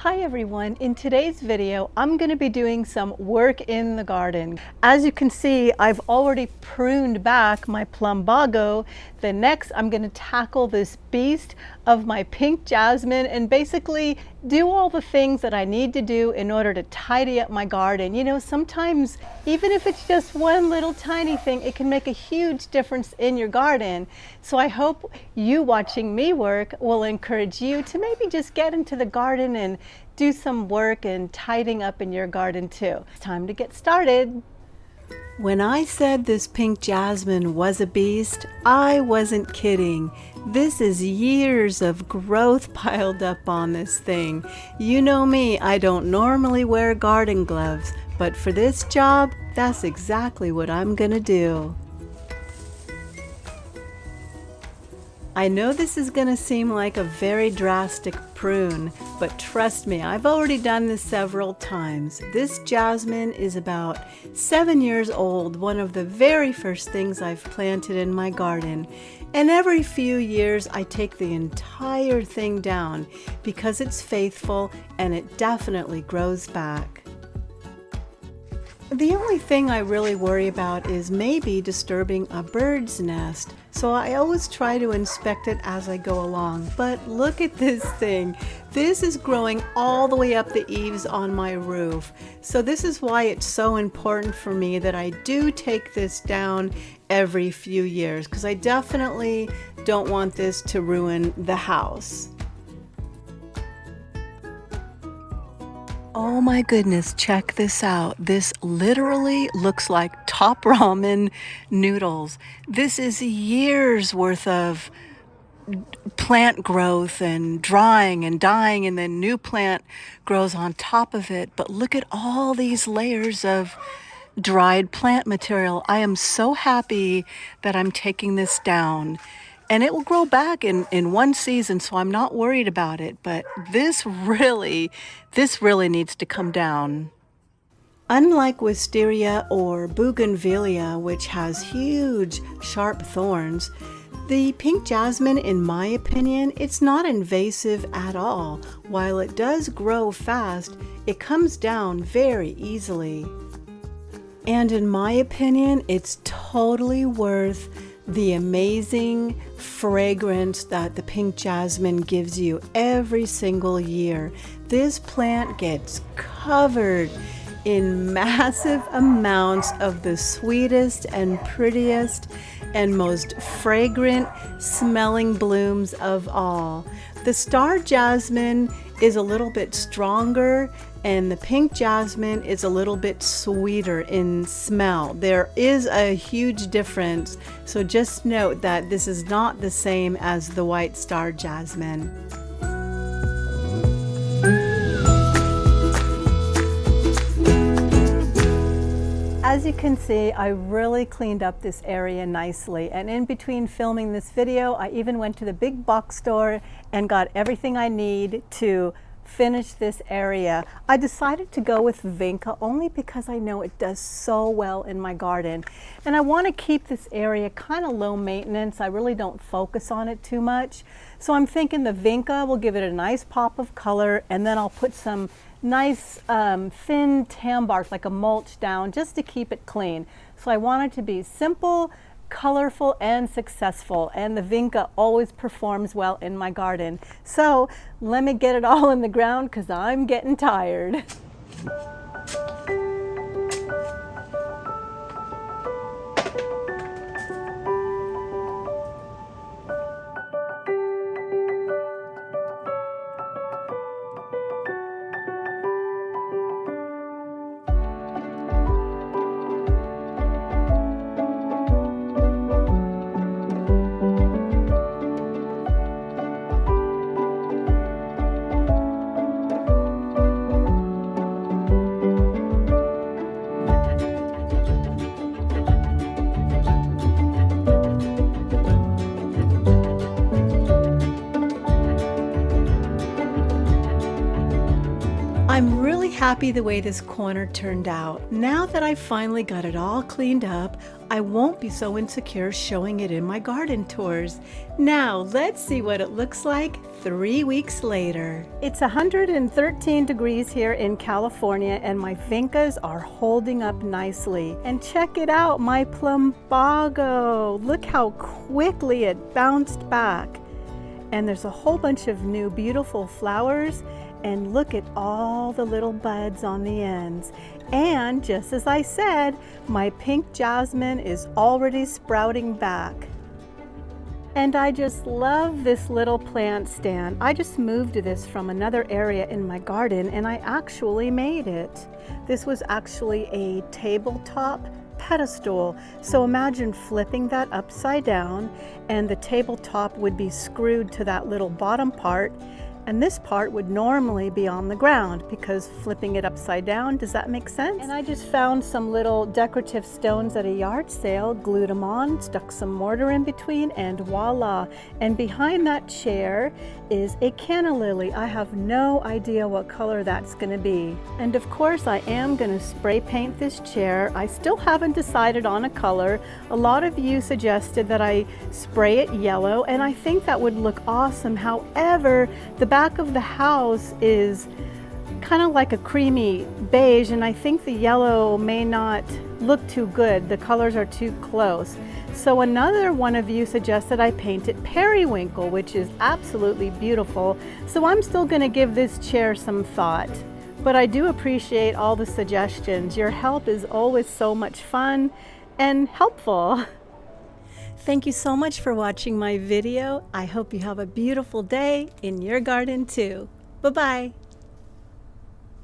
Hi everyone, in today's video I'm going to be doing some work in the garden. As you can see, I've already pruned back my plumbago. Then next I'm going to tackle this beast of my pink jasmine and basically do all the things that I need to do in order to tidy up my garden. You know, sometimes even if it's just one little tiny thing, it can make a huge difference in your garden. So I hope you watching me work will encourage you to maybe just get into the garden and do some work and tidying up in your garden too. It's time to get started. When I said this pink jasmine was a beast, I wasn't kidding. This is years of growth piled up on this thing. You know me, I don't normally wear garden gloves, but for this job, that's exactly what I'm gonna do. I know this is going to seem like a very drastic prune, but trust me, I've already done this several times. This jasmine is about 7 years old, one of the very first things I've planted in my garden. And every few years I take the entire thing down because it's faithful and it definitely grows back. The only thing I really worry about is maybe disturbing a bird's nest, so I always try to inspect it as I go along. But look at this thing. This is growing all the way up the eaves on my roof. So this is why it's so important for me that I do take this down every few years, because I definitely don't want this to ruin the house. Oh my goodness, check this out. This literally looks like top ramen noodles. This is years worth of plant growth and drying and dying, and then new plant grows on top of it. But look at all these layers of dried plant material. I am so happy that I'm taking this down. And it will grow back in one season, so I'm not worried about it. But this really needs to come down. Unlike wisteria or bougainvillea, which has huge, sharp thorns, the pink jasmine, in my opinion, it's not invasive at all. While it does grow fast, it comes down very easily. And in my opinion, it's totally worth the amazing fragrance that the pink jasmine gives you every single year. This plant gets covered in massive amounts of the sweetest and prettiest and most fragrant smelling blooms of all. The star jasmine is a little bit stronger, and the pink jasmine is a little bit sweeter in smell. There is a huge difference, so just note that this is not the same as the white star jasmine. As you can see, I really cleaned up this area nicely, and in between filming this video, I even went to the big box store and got everything I need to finish this area. I decided to go with Vinca only because I know it does so well in my garden, and I want to keep this area kind of low maintenance. I really don't focus on it too much, so I'm thinking the Vinca will give it a nice pop of color, and then I'll put some nice thin tam bark like a mulch down just to keep it clean. So I want it to be simple, colorful, and successful, and the Vinca always performs well in my garden. So let me get it all in the ground because I'm getting tired. I'm really happy the way this corner turned out. Now that I've finally got it all cleaned up, I won't be so insecure showing it in my garden tours. Now let's see what it looks like 3 weeks later. It's 113 degrees here in California and my Vincas are holding up nicely. And check it out, my plumbago. Look how quickly it bounced back. And there's a whole bunch of new beautiful flowers. And look at all the little buds on the ends. And just as I said, my pink jasmine is already sprouting back. And I just love this little plant stand. I just moved this from another area in my garden and I actually made it. This was actually a tabletop pedestal. So imagine flipping that upside down and the tabletop would be screwed to that little bottom part. And this part would normally be on the ground because flipping it upside down, does that make sense? And I just found some little decorative stones at a yard sale, glued them on, stuck some mortar in between, and voila. And behind that chair is a canna lily. I have no idea what color that's gonna be. And of course I am gonna spray paint this chair. I still haven't decided on a color. A lot of you suggested that I spray it yellow, and I think that would look awesome. However, the back of the house is kind of like a creamy beige, and I think the yellow may not look too good. The colors are too close. So another one of you suggested I paint it periwinkle, which is absolutely beautiful. So I'm still going to give this chair some thought. But I do appreciate all the suggestions. Your help is always so much fun and helpful. Thank you so much for watching my video. I hope you have a beautiful day in your garden too. Bye-bye.